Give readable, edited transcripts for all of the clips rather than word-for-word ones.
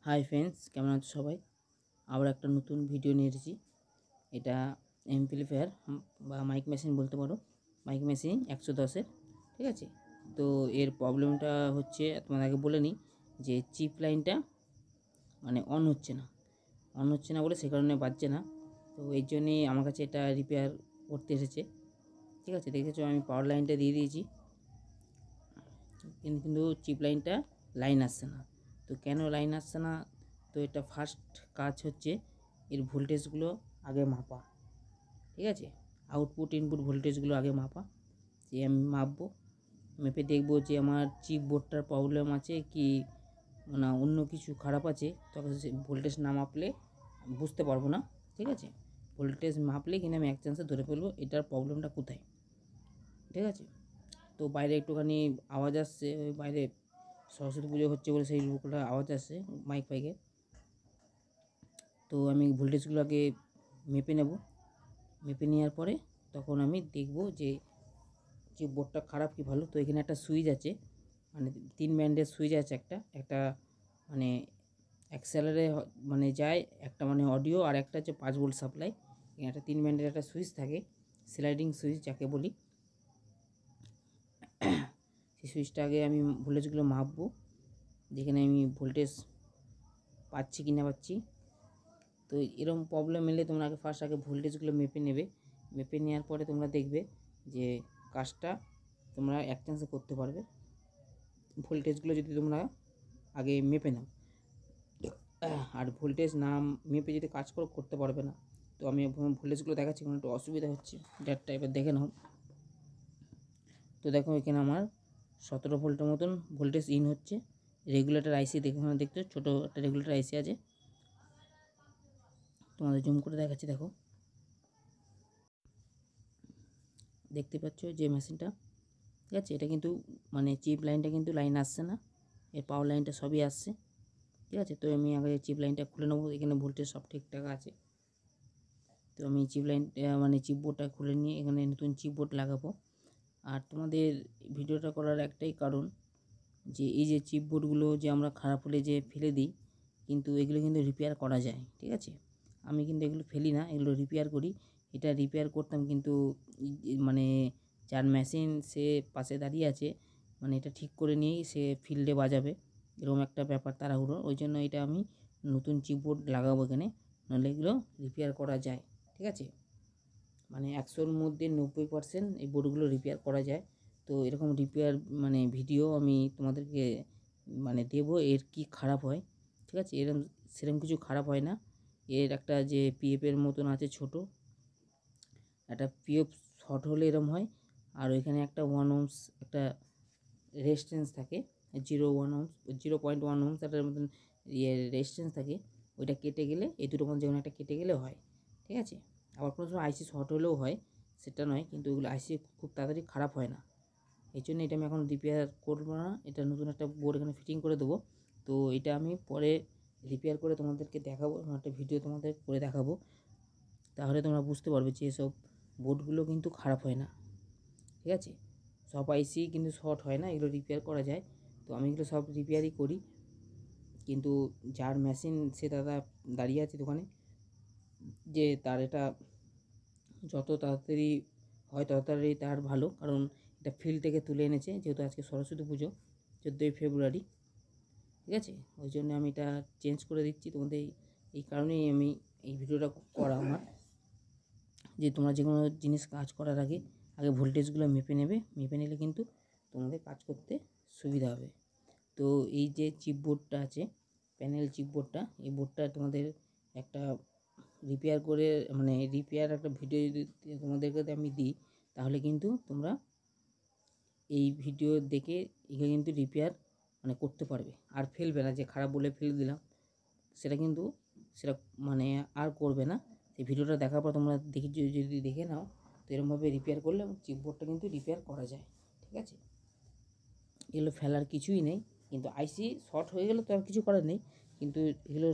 Hi friends, কেমন আছো সবাই? আবার একটা নতুন ভিডিও নিয়ে এসেছি। এটা এমপ্লিফায়ার বা মাইক মেশিন বলতে পারো, মাইক মেশিন 110-এর। ঠিক আছে, তো এর প্রবলেমটা হচ্ছে, তোমাদের আগে বলে নিই যে চিপ লাইনটা মানে অন হচ্ছে না বলে সে কারণে বাজছে না। তো এর জন্যেই আমার কাছে এটা রিপেয়ার করতে এসেছে। ঠিক আছে, দেখেছো আমি পাওয়ার লাইনটা দিয়ে দিয়েছি, কিন্তু চিপ লাইনটা লাইন আসছে না। তো কেন লাইন আসছে না? তো এটা ফার্স্ট কাজ হচ্ছে এর ভোল্টেজগুলো আগে মাপা। ঠিক আছে, আউটপুট ইনপুট ভোল্টেজগুলো আগে মাপা। যে আমি মাপবো, মেপে দেখবো যে আমার চিপ বোর্ডটার প্রবলেম আছে কি না অন্য কিছু খারাপ আছে। তখন সে ভোল্টেজ না মাপলে বুঝতে পারবো না। ঠিক আছে, ভোল্টেজ মাপলে কিন্তু আমি এক চান্সে ধরে ফেলবো এটার প্রবলেমটা কোথায়। ঠিক আছে, তো বাইরে একটুখানি আওয়াজ আসছে, ওই বাইরে সরস্বতী পুজো হচ্ছে বলে সেই লোকটা আওয়াজ আসছে মাইক ফাইকে। তো আমি ভোল্টেজগুলো আগে মেপে নেব, মেপে নেওয়ার পরে তখন আমি দেখব যে বোর্ডটা খারাপ কি ভালো। তো এখানে একটা সুইচ আছে, মানে 3 ব্যান্ডের সুইচ আছে, একটা মানে অ্যাক্সেলারে মানে যায়, একটা মানে অডিও, আর একটা হচ্ছে 5 ভোল্ট সাপ্লাই। এখানে একটা 3 ব্যান্ডের একটা সুইচ থাকে, স্লাইডিং সুইচ যাকে বলি। সেই সুইচটা আগে আমি ভোল্টেজগুলো মাপবো, যেখানে আমি ভোল্টেজ পাচ্ছি কি না পাচ্ছি। তো এরকম প্রবলেম এলে তোমরা আগে ভোল্টেজগুলো মেপে নেবে। মেপে নেওয়ার পরে তোমরা দেখবে যে কাজটা তোমরা এক চান্সে করতে পারবে, ভোল্টেজগুলো যদি তোমরা আগে মেপে নাও। আর ভোল্টেজ না মেপে যদি কাজ করতে পারবে না। তো আমি ভোল্টেজগুলো দেখাচ্ছি, কোনো একটু অসুবিধা হচ্ছে ডেটটা, এবার দেখে নাও। তো দেখো এখানে আমার 17 ভোল্টের মতন ভোল্টেজ ইন হচ্ছে। রেগুলেটর আইসি দেখতে ছোটো একটা রেগুলেটর আইসি আছে, তোমাদের জুম করে দেখাচ্ছি। দেখো, দেখতে পাচ্ছ যে মেশিনটা। ঠিক আছে, এটা কিন্তু মানে চিপ লাইনটা কিন্তু লাইন আসছে না, এর পাওয়ার লাইনটা সবই আসছে। ঠিক আছে, তো আমি আগে চিপ লাইনটা খুলে নেবো। এখানে ভোল্টেজ সব ঠিকঠাক আছে। তো আমি চিপ লাইন মানে চিপ বোর্ডটা খুলে নিয়ে এখানে নতুন চিপ বোর্ড লাগাবো। আর তোমাদের ভিডিওটা করার একটাই কারণ যে এই যে চিপ বোর্ডগুলো যে আমরা খারাপ হলে যে ফেলে দিই, কিন্তু এগুলো কিন্তু রিপেয়ার করা যায়। ঠিক আছে, আমি কিন্তু এগুলো ফেলি না, এগুলো রিপেয়ার করি। এটা রিপেয়ার করতাম, কিন্তু মানে যার মেশিন সে পাশে দাঁড়িয়ে আছে, মানে এটা ঠিক করে নিয়েই সে ফিল্ডে বাজাবে, এরকম একটা ব্যাপার তাড়াহুড়ো। ওই জন্য এটা আমি নতুন চিপ বোর্ড লাগাবো এখানে, নাহলে এগুলো রিপেয়ার করা যায়। ঠিক আছে, মানে 100-র মধ্যে 90% এই বোর্ডগুলো রিপেয়ার করা যায়। তো এরকম রিপেয়ার মানে ভিডিও আমি তোমাদেরকে মানে দেবো, এর কি খারাপ হয়। ঠিক আছে, সেরকম কিছু খারাপ হয় না। এর একটা যে পিএফের মতন আছে ছোট একটা পিএফ, শর্ট হলে এরম হয়। আর ওইখানে একটা 1 ohms একটা রেজিস্ট্যান্স থাকে, 0.1 ohms 0.1 ohms একটা মতন রেজিস্ট্যান্স থাকে। ওইটা কেটে গেলে এই দুটোর মধ্যে যেমন একটা কেটে গেলে হয়। ঠিক আছে, আবার কোনো সময় আইসি শর্ট হলেও হয়, সেটা নয়, কিন্তু ওইগুলো আইসি খুব তাড়াতাড়ি খারাপ হয় না। এই জন্য এটা আমি এখন রিপেয়ার করবো না, এটা নতুন একটা বোর্ড এখানে ফিটিং করে দেবো। তো এটা আমি পরে রিপেয়ার করে তোমাদেরকে দেখাবো, একটা ভিডিও তোমাদের করে দেখাবো। তাহলে তোমরা বুঝতে পারবে যে এসব বোর্ডগুলো কিন্তু খারাপ হয় না। ঠিক আছে, সব আইসি কিন্তু শর্ট হয় না, এগুলো রিপেয়ার করা যায়। তো আমি এগুলো সব রিপেয়ারই করি, কিন্তু যার মেশিন সে দাদা দাঁড়িয়ে আছে দোকানে, যে তার এটা যত তাড়াতাড়ি হয় তত তাড়াতাড়ি তার ভালো, কারণ এটা ফিল্ড থেকে তুলে এনেছে, যেহেতু আজকে সরস্বতী পুজো 14ই ফেব্রুয়ারি। ঠিক আছে, ওই জন্য আমি এটা চেঞ্জ করে দিচ্ছি তোমাদের। এই কারণেই আমি এই ভিডিওটা করা আমার, যে তোমরা যে কোনো জিনিস কাজ করার আগে ভোল্টেজগুলো মেপে নেবে। মেপে নিলে কিন্তু তোমাদের কাজ করতে সুবিধা হবে। তো এই যে চিপ বোর্ডটা আছে, প্যানেল চিপ বোর্ডটা, এই বোর্ডটা তোমাদের একটা রিপেয়ার করে মানে রিপেয়ার একটা ভিডিও যদি তোমাদেরকে আমি দিই, তাহলে কিন্তু তোমরা এই ভিডিও দেখে এখানে কিন্তু রিপেয়ার মানে করতে পারবে, আর ফেলবে না যে খারাপ বলে ফেলে দিলাম, সেটা মানে আর করবে না। এই ভিডিওটা দেখার পর তোমরা যদি দেখে নাও, তো এরকমভাবে রিপেয়ার করলে চিপ বোর্ডটা কিন্তু রিপেয়ার করা যায়। ঠিক আছে, এগুলো ফেলার কিছুই নেই, কিন্তু আইসি শর্ট হয়ে গেলে তো আর কিছু করার নেই, কিন্তু এগুলো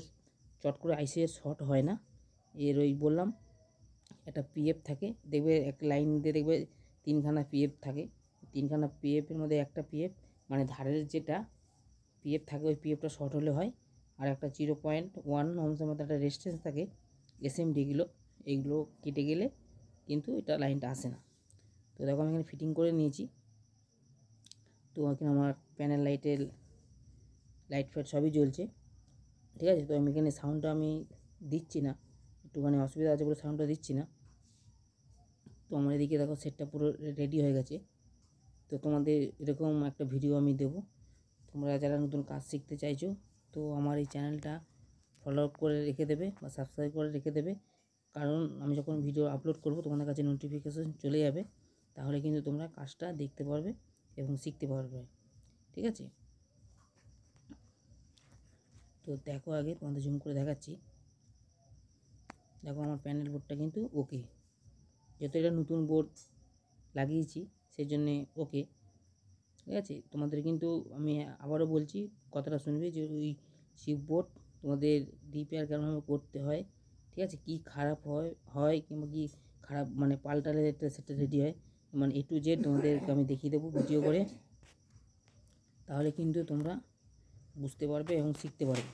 চট করে আইসি শর্ট হয় না। এর ওই বললাম একটা পিএফ থাকে, দেখবে এক লাইন দিয়ে দেখবে 3খানা পিএফ থাকে। 3খানা পিএফের মধ্যে একটা পিএফ মানে ধারের যেটা পিএফ থাকে, ওই পিএফটা শর্ট হলে হয়, আর একটা 0.1 ohmsের মধ্যে একটা রেজিস্ট্যান্স থাকে এসএমডিগুলো, এইগুলো কেটে গেলে কিন্তু এটা লাইনটা আসে না। তো দেখো আমি এখানে ফিটিং করে নিয়েছি। তো এখানে আমার প্যানেল লাইটের লাইট ফাইট সবই জ্বলছে, ঠিক আছে। তো আমি এখানে সাউন্ডটা আমি দিচ্ছি না, একটুখানি অসুবিধা আছে বলে সাউন্ডটা দিচ্ছি না। তো আমার এদিকে দেখো সেটটা পুরো রেডি হয়ে গেছে। তো তোমাদের এরকম একটা ভিডিও আমি দেবো। তোমরা যারা নতুন কাজ শিখতে চাইছো তো আমার এই চ্যানেলটা ফলো করে রেখে দেবে বা সাবস্ক্রাইব করে রেখে দেবে, কারণ আমি যখন ভিডিও আপলোড করব তোমাদের কাছে নোটিফিকেশন চলে যাবে, তাহলে কিন্তু তোমরা কাজটা দেখতে পারবে এবং শিখতে পারবে, ঠিক আছে। তো দেখো আগে তোমাদের জুম করে দেখাচ্ছি। দেখো আমার প্যানেল বোর্ডটা কিন্তু ওকে, যেহেতু এটা নতুন বোর্ড লাগিয়েছি সেই জন্যে ওকে, ঠিক আছে। তোমাদের কিন্তু আমি আবারও বলছি, কথাটা শুনবে যে ওই চিপ বোর্ড তোমাদের রিপেয়ার কেমনভাবে করতে হয়, ঠিক আছে, কি খারাপ হয় কিংবা কি খারাপ মানে পাল্টালে সেটা রেডি হয়, মানে A to Z তোমাদেরকে আমি দেখিয়ে দেবো ভিডিও করে, তাহলে কিন্তু তোমরা বুঝতে পারবে এবং শিখতে পারবে।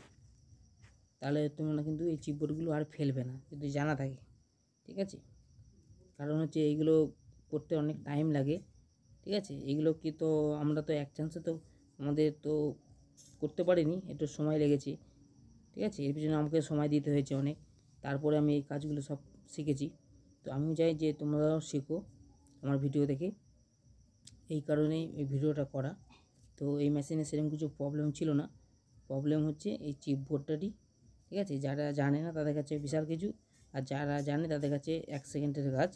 তাহলে তোমরা কিন্তু এই চিপ বোর্ডগুলো আর ফেলবে না যদি জানা থাকে, ঠিক আছে। কারণ হচ্ছে এইগুলো করতে অনেক টাইম লাগে, ঠিক আছে। এইগুলো কি তো আমরা তো এক চান্সে তো আমাদের তো করতে পারিনি, একটু সময় লেগেছে, ঠিক আছে। এর পিছনে আমাকে সময় দিতে হয়েছে অনেক, তারপরে আমি এই কাজগুলো সব শিখেছি। তো আমিও চাই যে তোমরাও শেখো আমার ভিডিও দেখে, এই কারণেই এই ভিডিওটা করা। তো এই মেশিনে সেরকম কিছু প্রবলেম ছিল না, প্রবলেম হচ্ছে এই চিপ বোর্ডটারই, ঠিক আছে। যারা জানে না তাদের কাছে বিশাল কিছু, আর যারা জানে তাদের কাছে 1 সেকেন্ডের কাজ,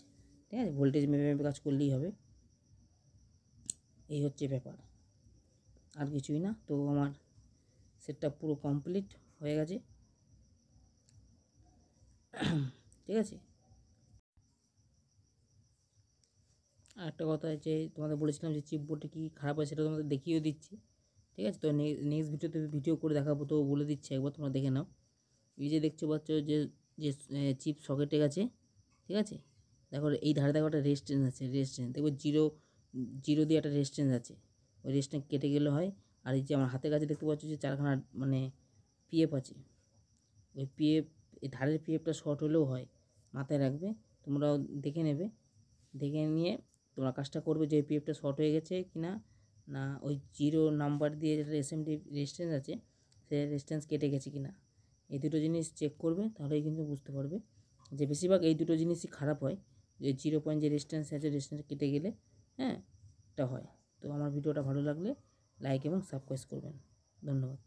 ঠিক আছে। ভোল্টেজ মেপে মেপে কাজ করলেই হবে, এই হচ্ছে ব্যাপার, আর কিছুই না। তো আমার সেটটা পুরো কমপ্লিট হয়ে গেছে, ঠিক আছে। আর একটা কথা যে তোমাদের বলেছিলাম যে চিপ বোর্ডে কী খারাপ হয় সেটা তোমাদের দেখিয়েও দিচ্ছি, ঠিক আছে। তো নেক্সট ভিডিওতে ভিডিও করে দেখাবো, তো বলে দিচ্ছি একবার তোমরা দেখে নাও। এই যে দেখতে পাচ্ছ যে যে চিপ সকেটে গেছে, ঠিক আছে। দেখো এই ধারে দেখো একটা রেজিস্ট্যান্স আছে, রেজিস্ট্যান্স দেখো জিরো জিরো দিয়ে একটা রেজিস্ট্যান্স আছে, ওই রেজিস্ট্যান্স কেটে গেলে হয়। আর এই যে আমার হাতের কাছে দেখতে পাচ্ছ যে 4খানা মানে পিএফ আছে, ওই পিএফ এই ধারের পিএফটা শর্ট হলেও হয়, মাথায় রাখবে। তোমরাও দেখে নেবে, দেখে নিয়ে তোমরা কাজটা করবে যে পিএফটা শর্ট হয়ে গেছে কি না, না ওই জিরো নাম্বার দিয়ে যেটা এসএমডি রেজিস্ট্যান্স আছে সেই রেজিস্ট্যান্স কেটে গেছে কি না, এই দুটো জিনিস চেক করবে, তাহলেই কিন্তু বুঝতে পারবে। যে বেশিরভাগ এই দুটো জিনিসই খারাপ হয়, যে 0 যে রেজিস্ট্যান্স আছে রেজিস্ট্যান্স কেটে গেলে, হ্যাঁ, এটা হয়। তো আমার ভিডিওটা ভালো লাগলে লাইক এবং সাবস্ক্রাইব করবেন, ধন্যবাদ।